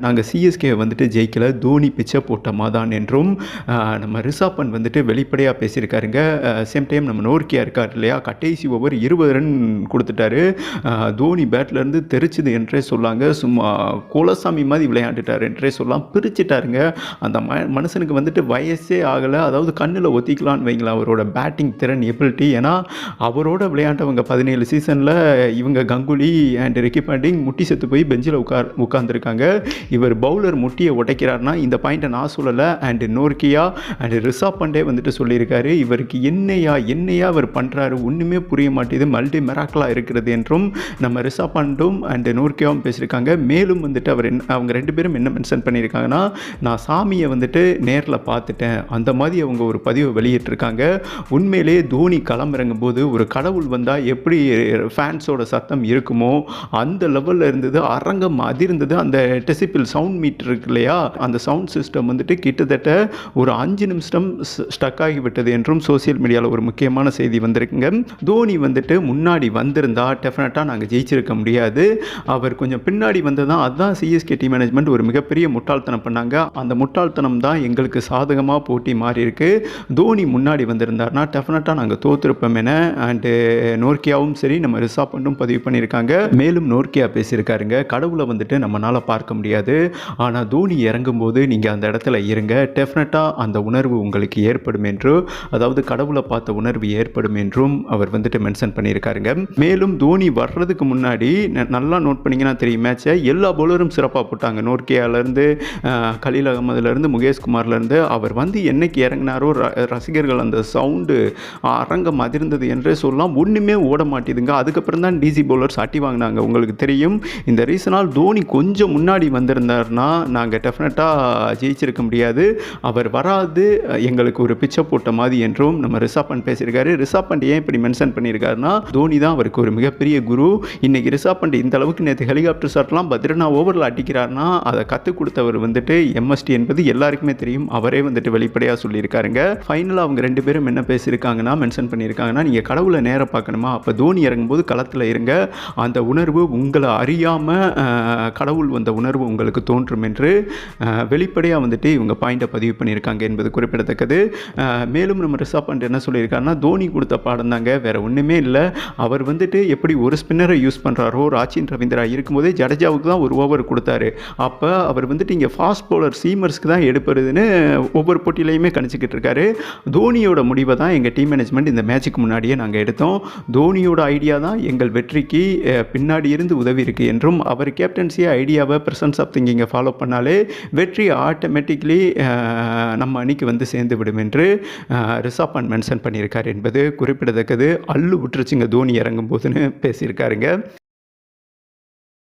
நாங்கள் சிஎஸ்கே வந்துட்டு ஜெயிக்கல, தோனி பிச்சை போட்ட தான் என்றும் நம்ம ரிஷப் பண்ட் வந்துட்டு வெளிப்படையாக பேசியிருக்காருங்க. சேம் டைம் நம்ம நோர்க்கியா இருக்கார் இல்லையா, கடைசி ஓவர் 20 ரன் கொடுத்துட்டாரு. தோனி பேட்லேருந்து தெரிச்சுது என்றே சொல்லாங்க. சும்மா கோலசாமி மாதிரி விளையாண்டுட்டார் என்றே சொல்லலாம். பிரிச்சுட்டாருங்க. அந்த மனுஷனுக்கு வந்துட்டு வயசே ஆகலை. அதாவது கண்ணில் ஒத்திக்கலான்னு வைங்களா அவரோட பேட்டிங் திறன் எபிலிட்டி. ஏன்னா அவரோட விளையாண்டவங்க 17 சீசனில் இவங்க கங்குலி அண்ட் ரிக்கி பாண்டிங் முட்டி செத்து போய் பெஞ்சில் உட்காந்துருக்காங்க. இவர் பவுலர் முட்டியை உடைக்கிறார்னா இந்த பாயிண்ட்டை நான் சொல்லலை. அண்ட் நோர்க்கியா அண்ட் ரிஷப் பண்டே வந்துட்டு சொல்லியிருக்காரு, இவருக்கு என்னையா அவர் பண்ணுறாரு ஒன்றுமே புரிய மாட்டேது, மல்டி மெராக்கலாக இருக்கிறது என்றும் நம்ம ரிஷப் பண்டும் அண்ட் நோர்க்கியாவும் பேசியிருக்காங்க. மேலும் வந்துட்டு அவங்க 2 பேரும் என்ன மென்ஷன் பண்ணியிருக்காங்கன்னா, நான் சாமியை வந்துட்டு நேரில் பார்த்துட்டேன், அந்த மாதிரி அவங்க ஒரு பதிவை வெளியிட்டிருக்காங்க. உண்மையிலேயே தோனி களமிறங்கும் போது ஒரு கடவுள் வந்தால் எப்படி ஃபேன்ஸோட சத்தம் இருக்குமோ அந்த லெவலில் இருந்தது. அரங்கம் அதிர்ந்தது. அந்த டெசிபிள் சவுண்ட் மீட்டர் இருக்கு இல்லையா, அந்த சவுண்ட் சிஸ்டம் வந்துட்டு கிட்டத்தட்ட ஒரு 5 நிமிஷம் ஸ்டக் ஆகிவிட்டது என்றும் சோசியல் மீடியாவில் ஒரு முக்கியமான செய்தி வந்திருக்குங்க. தோனி வந்துட்டு முன்னாடி வந்திருந்தா டெஃபினட்டாக நாங்கள் ஜெயிச்சிருக்க முடியாது. அவர் கொஞ்சம் பின்னாடி வந்ததான், அதுதான் சிஎஸ்கே டீம் மேனேஜ்மெண்ட் ஒரு மிகப்பெரிய முட்டாள்தனம் பண்ணாங்க. அந்த முட்டாள்தனம் தான் எங்களுக்கு சாதகமாக போட்டி மாறி இருக்கு. தோனி முன்னாடி வந்திருந்தார்னா டெஃபினட்டாக நாங்கள் தோற்றிருப்போம் என அண்டு நோர்க்கியாவும் சரி நம்ம ரிஷப் பண்டும் பதிவு பண்ணியிருக்காங்க. மேலும் நோர்க்கியா பேசியிருக்காருங்க, கடவுளை வந்துட்டு நம்மளால் பார்க்க முடியாது, ஆனால் தோனி இறங்கும்போது நீங்கள் அந்த இடத்துல இருங்க, டெஃபினட்டாக அந்த உணர்வு உங்களுக்கு ஏற்படும் என்று, அதாவது கடவுளை பார்த்த உணர்வு ஏற்படும் என்றும் அவர் வந்துட்டு மென்ஷன் பண்ணியிருக்காருங்க. மேலும் தோனி வர்றதுக்கு முன்னாடி நல்லா நோட் பண்ணிங்கன்னா தெரியும், மேட்சை எல்லா பவுலரும் சிறப்பாக போட்டாங்க. நோர்க்கியாலேருந்து கலீல் அகமதுலேருந்து முகேஷ் குமார்லேருந்து அவர் வந்து என்னைக்கு இறங்கினாரோ ரசிகர்கள் அந்த சவுண்டு அரங்கம் அதிர்ந்தது என்றே சொல்லலாம். ஒன்றுமே ஓட மாட்டேதுங்க. அதுக்கப்புறம் தான் டிசி பவுலர்ஸ் அட்டி வாங்கினாங்க. உங்களுக்கு தெரியும், இந்த ரீசனால் தோனி கொஞ்சம் முன்னாடி வந்திருந்தார்னா நாங்கள் டெஃபினட்டாக ஜெயிச்சிருக்க முடியாது. அவர் வராது எங்களுக்கு ஒரு பிச்சை போட்ட மாதிரி என்றும் நம்ம ரிஷப் பண்ட் பேசியிருக்காரு. ரிஷப் பண்ட் ஏன் இப்படி மென்ஷன் பண்ணியிருக்காருன்னா, தோனி தான் அவருக்கு ஒரு மிகப்பெரிய குரு. இன்னைக்கு ரிஷப் பண்ட் இந்த அளவுக்கு நேற்று ஹெலிகாப்டர் ஷாட்லாம் பத்ரனா ஓவரில் அடிக்கிறார்னா அதை கற்றுக் கொடுத்தவர் வந்துட்டு எம்எஸ்டி என்பது எல்லாருக்குமே தெரியும். அவரே வந்துட்டு வெளிப்படையாக சொல்லியிருக்காருங்க. ஃபைனலாக அவங்க 2 பேரும் என்ன பேசியிருக்காங்கன்னா, மென்ஷன் பண்ணியிருக்காங்கன்னா, நீங்கள் கடவுளை நேர பார்க்கணுமா, அப்போ தோனி இறங்கும்போது களத்தில் இருங்க, அந்த உணர்வு உங்களை அறியாமல் கடவுள் வந்த உணர்வு உங்களுக்கு தோன்றும் என்று வெளிப்படையாக வந்துட்டு இவங்க பாயிண்டை பதிவு பண்ணியிருக்காங்க என்பது குறிப்பிடத்தக்கது. மேலும் நம்ம ரிஷப் பண்ட் என்ன சொல்லியிருக்காருன்னா, தோனி கொடுத்த பாடம் தாங்க, வேறு ஒன்றுமே இல்லை. அவர் வந்துட்டு எப்படி ஒரு ஸ்பின்னரை யூஸ் பண்ணுறாரோ, ராச்சின் ரவீந்திரா இருக்கும்போதே ஜடேஜாவுக்கு தான் ஒரு ஓவர் கொடுத்தாரு. அப்போ அவர் வந்துட்டு இங்கே ஃபாஸ்ட் பவுலர் சீமர்ஸ்க்கு தான் எடுப்பதுன்னு ஒவ்வொரு போட்டியிலையுமே கணிச்சிக்கிட்டு இருக்காரு. தோனியோட முடிவை தான் எங்கள் டீம் மேனேஜ்மெண்ட் இந்த மேட்சுக்கு முன்னாடியே நாங்கள் எடுத்தோம். தோனியோட ஐடியா தான் எங்கள் வெற்றிக்கு பின்னாடி இருந்து உதவி இருக்குது என்றும், அவர் கேப்டன்சி ஐடியாவை பிரசன்ஸ் ஆஃப் திங்கிங்கை ஃபாலோ பண்ணாலே வெற்றி ஆட்டோமேட்டிக்லி நம்ம அணிக்கு வந்து சேர்ந்து விடும் என்று ரிஷப் பண்ட் மென்ஷன் பண்ணியிருக்கார் என்பது குறிப்பிடத்தக்கது. அள்ளு விட்டுருச்சுங்க தோனி இறங்கும் போதுன்னு பேசியிருக்காருங்க.